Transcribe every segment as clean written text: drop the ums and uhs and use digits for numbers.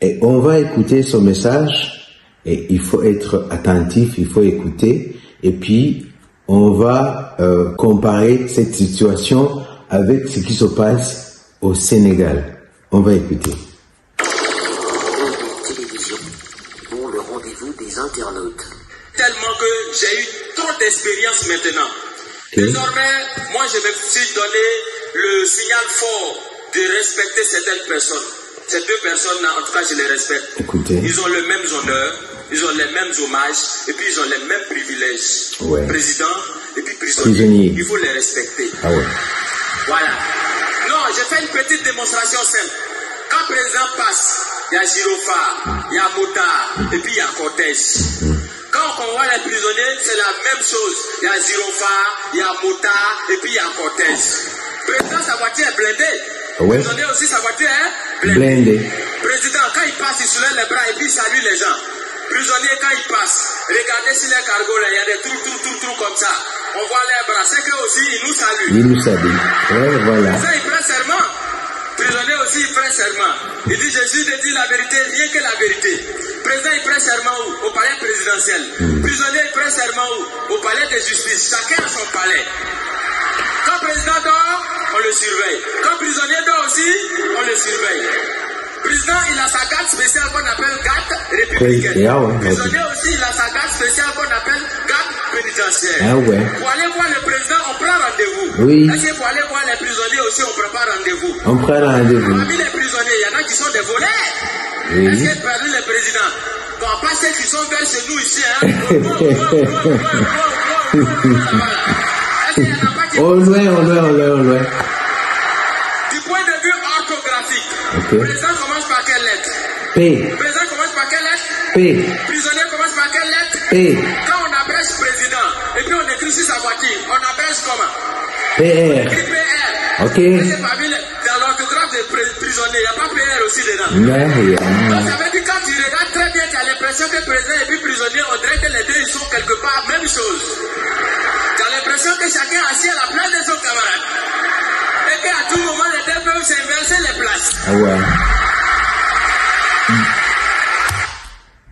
Et on va écouter son message, et il faut être attentif, il faut écouter, et puis on va comparer cette situation avec ce qui se passe au Sénégal. On va écouter. Télévision pour le rendez-vous des internautes. Tellement que j'ai eu trop d'expérience maintenant. Okay. Désormais, moi je vais aussi donner le signal fort de respecter certaines personnes. Ces deux personnes-là, en tout cas, je les respecte. Écoutez. Ils ont les mêmes honneurs, ils ont les mêmes hommages, et puis ils ont les mêmes privilèges. Ouais. Président et puis prisonnier. Il faut les respecter. Ah ouais. Voilà. Non, j'ai fait une petite démonstration simple. Quand le président passe, il y a Girofard, il y a Motard, et puis il y a Cortés. Quand on voit les prisonniers, c'est la même chose. Il y a Girofard, il y a Motard, et puis il y a Cortés. Le président, sa voiture est blindée. Ouais. Le prisonnier aussi, sa voiture est blindée. Président, quand il passe, il soulève les bras et puis il salue les gens. Prisonnier, quand il passe, regardez sur les cargos, là, il y a des trous comme ça. On voit les bras, c'est qu'eux aussi, ils nous saluent. Ils nous saluent. Ouais, voilà. Ça, il prend serment. Prisonnier aussi, il prend serment. Il dit, Jésus te dit la vérité, rien que la vérité. Président, il prend serment où? Au palais présidentiel. Prisonnier, il prend serment où? Au palais de justice. Chacun a son palais. Quand le président dort, on le surveille. Quand le prisonnier dort aussi, on le surveille. Le président, il a sa garde spéciale qu'on appelle garde républicaine. Le prisonnier aussi, il a sa garde spéciale qu'on appelle garde pénitentiaire. Ah ouais. Pour aller voir le président, on prend rendez-vous. Oui. Est-ce que pour aller voir les prisonniers aussi, on prend pas rendez-vous? On prend rendez-vous. Parmi les prisonniers, il y en a qui sont des voleurs. Oui. Est-ce que parmi les présidents, bon, pas ceux qui sont vers chez nous ici, hein? Au loin. Du point de vue orthographique, okay. Le président commence par quelle lettre? P. Le président commence par quelle lettre? P. Le prisonnier commence par quelle lettre? P. Quand on abrège président, et puis on écrit sur sa voiture, on abrège comment? PR. PR. Ok. Dans l'orthographe des prisonniers, il n'y a pas PR aussi dedans. Non, Donc ça veut dire quand tu regardes très bien, tu as l'impression que président et puis prisonnier, on dirait que les deux ils sont quelque part même chose. Tu as l'impression que chacun est assis à la place de son camarade. Et qu'à tout moment, les deux peuvent s'inverser les places. Ah ouais.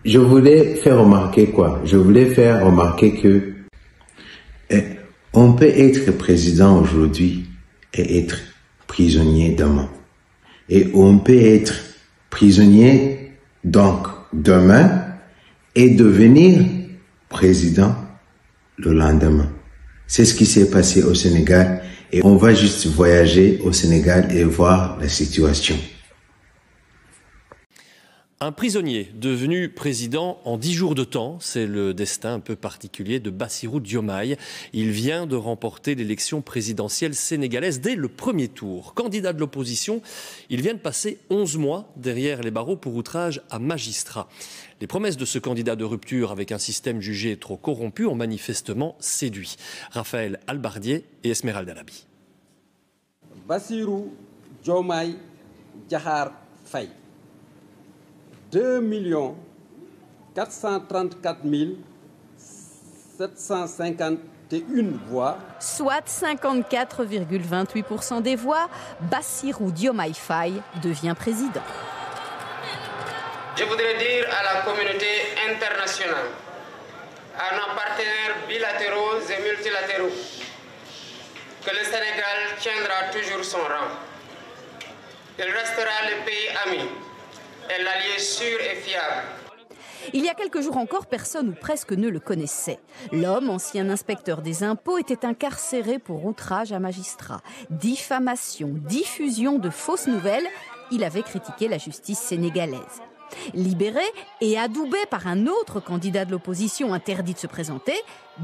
Je voulais faire remarquer quoi? Je voulais faire remarquer que on peut être président aujourd'hui et être prisonnier demain. Et on peut être prisonnier donc demain et devenir président le lendemain. C'est ce qui s'est passé au Sénégal et on va juste voyager au Sénégal et voir la situation. Un prisonnier devenu président en 10 jours de temps, c'est le destin un peu particulier de Bassirou Diomaye. Il vient de remporter l'élection présidentielle sénégalaise dès le premier tour. Candidat de l'opposition, il vient de passer 11 mois derrière les barreaux pour outrage à magistrat. Les promesses de ce candidat de rupture avec un système jugé trop corrompu ont manifestement séduit. Raphaël Albardier et Esmeralda Labi. Bassirou Diomaye Diakhar Faye. 2 434 751 voix. Soit 54,28% des voix, Bassirou Diomaye Faye devient président. Je voudrais dire à la communauté internationale, à nos partenaires bilatéraux et multilatéraux, que le Sénégal tiendra toujours son rang. Il restera le pays ami et l'allié sûr et fiable. Il y a quelques jours encore, personne ou presque ne le connaissait. L'homme, ancien inspecteur des impôts, était incarcéré pour outrage à magistrat, diffamation, diffusion de fausses nouvelles. Il avait critiqué la justice sénégalaise. Libéré et adoubé par un autre candidat de l'opposition interdit de se présenter,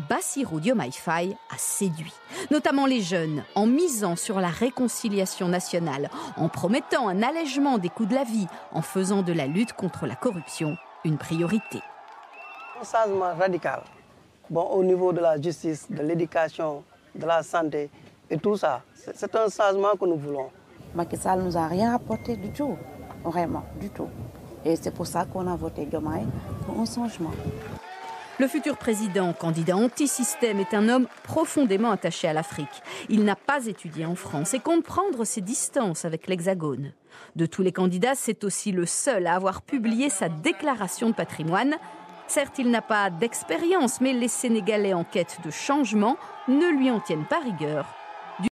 Bassirou Diomaye Faye a séduit, notamment les jeunes, en misant sur la réconciliation nationale, en promettant un allègement des coûts de la vie, en faisant de la lutte contre la corruption une priorité. Un changement radical, au niveau de la justice, de l'éducation, de la santé et tout ça, c'est un changement que nous voulons. Macky Sall nous a rien apporté du tout, vraiment, du tout. Et c'est pour ça qu'on a voté Diomaye pour un changement. Le futur président, candidat anti-système, est un homme profondément attaché à l'Afrique. Il n'a pas étudié en France et compte prendre ses distances avec l'Hexagone. De tous les candidats, c'est aussi le seul à avoir publié sa déclaration de patrimoine. Certes, il n'a pas d'expérience, mais les Sénégalais en quête de changement ne lui en tiennent pas rigueur.